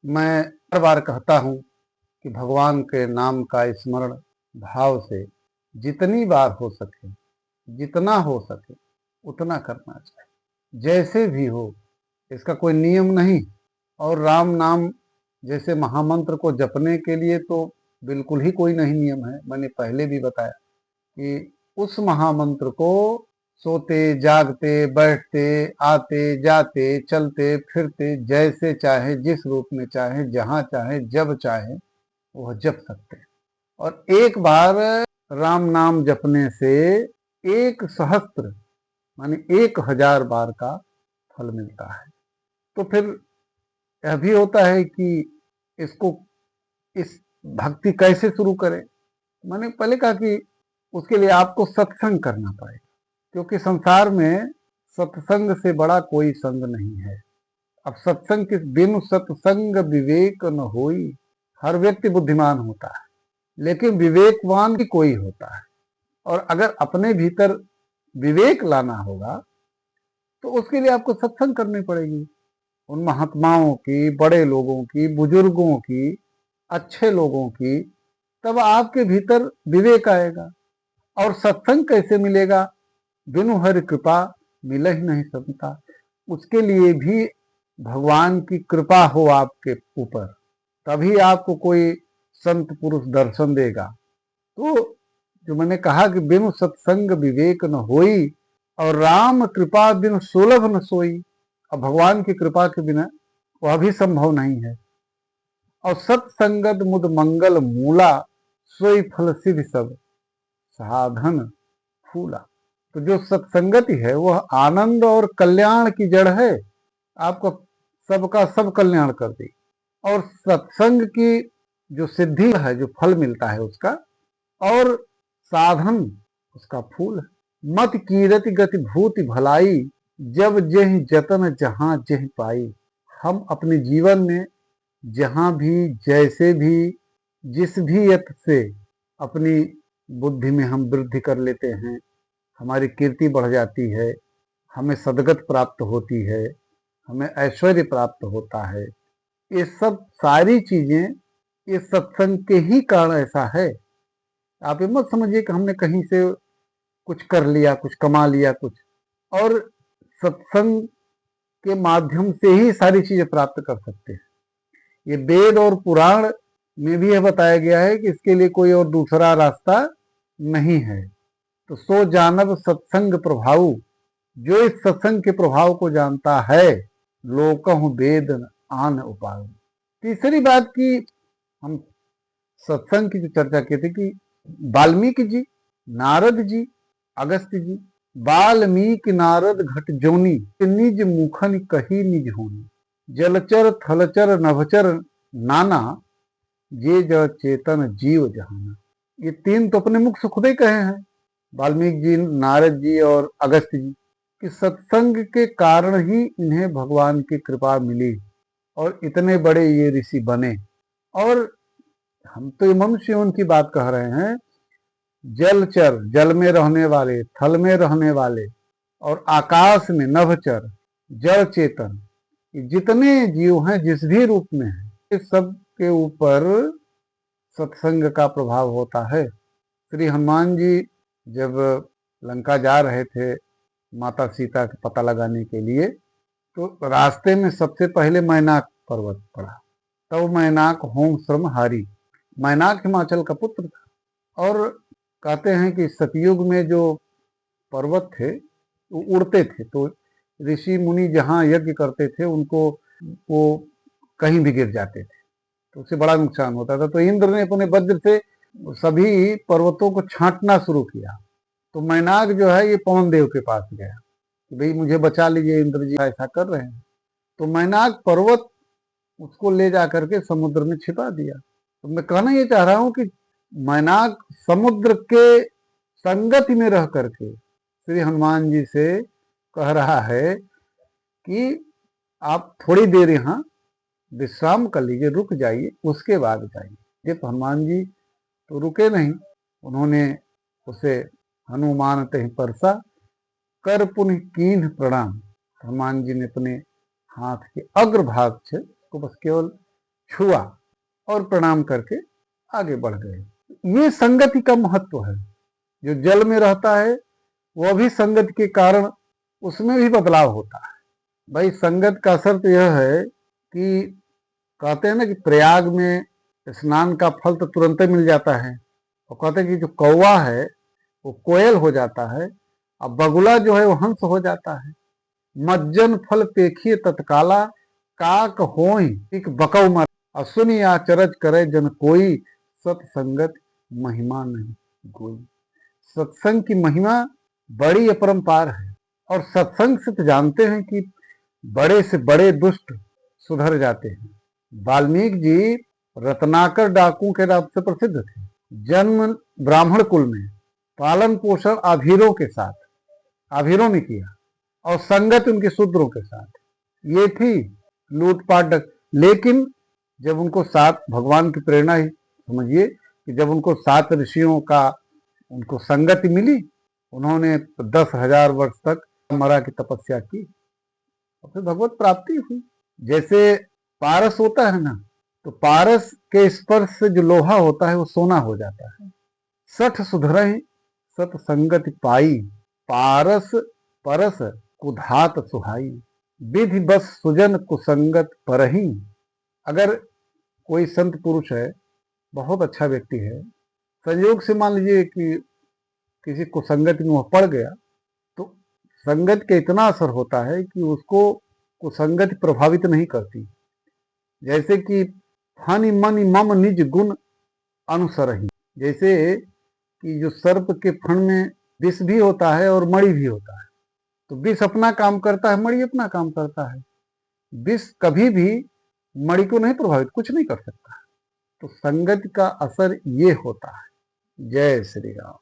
मैं हर बार कहता हूँ कि भगवान के नाम का स्मरण भाव से जितनी बार हो सके, जितना हो सके उतना करना चाहिए। जैसे भी हो, इसका कोई नियम नहीं। और राम नाम जैसे महामंत्र को जपने के लिए तो बिल्कुल ही कोई नहीं नियम है। मैंने पहले भी बताया कि उस महामंत्र को सोते जागते बैठते आते जाते चलते फिरते जैसे चाहे, जिस रूप में चाहे, जहाँ चाहे, जब चाहे वह जप सकते हैं। और एक बार राम नाम जपने से 1 सहस्त्र माने 1000 बार का फल मिलता है। तो फिर यह भी होता है कि इसको इस भक्ति कैसे शुरू करें। मैंने पहले कहा कि उसके लिए आपको सत्संग करना पड़ेगा, क्योंकि संसार में सत्संग से बड़ा कोई संग नहीं है। अब सत्संग के बिनु सत्संग विवेक न होई। हर व्यक्ति बुद्धिमान होता है, लेकिन विवेकवान भी कोई होता है। और अगर अपने भीतर विवेक लाना होगा तो उसके लिए आपको सत्संग करनी पड़ेगी। उन महात्माओं की, बड़े लोगों की, बुजुर्गों की, अच्छे लोगों की, तब आपके भीतर विवेक आएगा। और सत्संग कैसे मिलेगा? बिनु हरि कृपा मिल ही नहीं सकता। उसके लिए भी भगवान की कृपा हो आपके ऊपर, तभी आपको कोई संत पुरुष दर्शन देगा। तो जो मैंने कहा कि बिनु सत्संग विवेक न होई, और राम कृपा बिनु सुलभ न सोई। और भगवान की कृपा के बिना वह भी संभव नहीं है। और सत्संगत मुद मंगल मूला, सोई फल सिद्धि सब साधन फूला। तो जो सत्संगति है वह आनंद और कल्याण की जड़ है। आपका सबका सब कल्याण कर देगी। और सत्संग की जो सिद्धि है, जो फल मिलता है उसका, और साधन उसका फूल है। मत कीरति गति भूति भलाई, जब जेहि जतन जहां जेहि पाई। हम अपने जीवन में जहां भी, जैसे भी, जिस भी यत्न से अपनी बुद्धि में हम वृद्धि कर लेते हैं, हमारी कीर्ति बढ़ जाती है, हमें सदगत प्राप्त होती है, हमें ऐश्वर्य प्राप्त होता है। ये सब सारी चीजें ये सत्संग के ही कारण ऐसा है। आप ये मत समझिए कि हमने कहीं से कुछ कर लिया, कुछ कमा लिया कुछ। और सत्संग के माध्यम से ही सारी चीजें प्राप्त कर सकते हैं। ये वेद और पुराण में भी यह बताया गया है कि इसके लिए कोई और दूसरा रास्ता नहीं है। तो सो जानब सत्संग प्रभाव, जो इस सत्संग के प्रभाव को जानता है, लोकहु वेद आन उपाय। तीसरी बात की हम सत्संग की जो चर्चा की थी कि वाल्मीकि जी, नारद जी, अगस्त्य जी, वाल्मीकि नारद घट जोनी, निज मुखन कही निज होनी। जलचर थलचर नभचर नाना, जे जड़ चेतन जीव जहाना। ये तीन तो अपने मुख से खुद ही कहे हैं, वाल्मीकि जी, नारद जी और अगस्त्य जी, कि सत्संग के कारण ही इन्हें भगवान की कृपा मिली और इतने बड़े ये ऋषि बने। और हम तो ये मनुष्य उनकी बात कह रहे हैं। जलचर, जल में रहने वाले, थल में रहने वाले, और आकाश में नभचर, जड़ चेतन, जितने जीव हैं जिस भी रूप में हैं, इस सब के ऊपर सत्संग का प्रभाव होता है। श्री हनुमान जी जब लंका जा रहे थे माता सीता का पता लगाने के लिए, तो रास्ते में सबसे पहले मैनाक पर्वत पड़ा। तब मैनाक होम श्रम हारी। मैनाक हिमाचल का पुत्र था। और कहते हैं कि सतयुग में जो पर्वत थे वो उड़ते थे, तो ऋषि मुनि जहाँ यज्ञ करते थे उनको वो कहीं भी गिर जाते थे, तो उससे बड़ा नुकसान होता था। तो इंद्र ने अपने वज्र से सभी पर्वतों को छांटना शुरू किया। तो मैनाक जो है ये पवन देव के पास गया कि भाई मुझे बचा लीजिए, इंद्र जी ऐसा कर रहे हैं। तो मैनाक पर्वत उसको ले जा करके समुद्र में छिपा दिया। तो मैं कहना ये चाह रहा हूं कि मैनाक समुद्र के संगति में रह करके श्री हनुमान जी से कह रहा है कि आप थोड़ी देर यहाँ विश्राम कर लीजिए, रुक जाइए, उसके बाद जाइए। जब हनुमान जी तो रुके नहीं, उन्होंने उसे हनुमान तहि परसा, कर पुनः कीन्ह प्रणाम। हनुमान जी ने अपने हाथ के अग्रभाग से उसको बस केवल छुआ और प्रणाम करके आगे बढ़ गए। ये संगति का महत्व है। जो जल में रहता है वह भी संगति के कारण उसमें भी बदलाव होता है। भाई संगत का असर तो यह है कि कहते हैं ना कि प्रयाग में स्नान का फल तो तुरंत ही मिल जाता है, और कहते हैं कि जो कौवा है वो कोयल हो जाता है, और बगुला जो है वो हंस हो जाता है। मज्जन फल पेखिए तत्काला, काक होई एक बकौ मर, असुनि आचरज करे जन कोई, सत्संगत महिमा नहीं कोई। सत्संग की महिमा बड़ी अपरंपार है, और सत्संग से तो जानते हैं कि बड़े से बड़े दुष्ट सुधर जाते हैं। वाल्मीकि जी रत्नाकर डाकू के नाम से प्रसिद्ध थे। जन्म ब्राह्मण कुल में, पालन पोषण आभीरों के साथ, आभीरों में किया, और संगत उनके शूद्रों के साथ ये थी लूटपाट। लेकिन जब उनको 7 भगवान की प्रेरणा ही समझिए कि जब उनको 7 ऋषियों का उनको संगति मिली, उन्होंने 10,000 वर्ष तक मरा की तपस्या की और फिर भगवत प्राप्ति हुई। जैसे पारस होता है ना, तो पारस के स्पर्श से जो लोहा होता है वो सोना हो जाता है। 60 सुधरहि सतसंगति पाई, पारस परस कुधात सुहाई, विधि बस सुजन कुसंगत परही। अगर कोई संत पुरुष है, बहुत अच्छा व्यक्ति है, संयोग से मान लीजिए कि किसी कुसंगत में वह पड़ गया, तो संगत के इतना असर होता है कि उसको कुसंगत प्रभावित नहीं करती। जैसे कि फनि मनि मम निज गुण अनुसरही, जैसे कि जो सर्प के फण में विष भी होता है और मणि भी होता है, तो विष अपना काम करता है, मणि अपना काम करता है। विष कभी भी मणि को नहीं प्रभावित, कुछ नहीं कर सकता। तो संगत का असर ये होता है। जय श्री राम।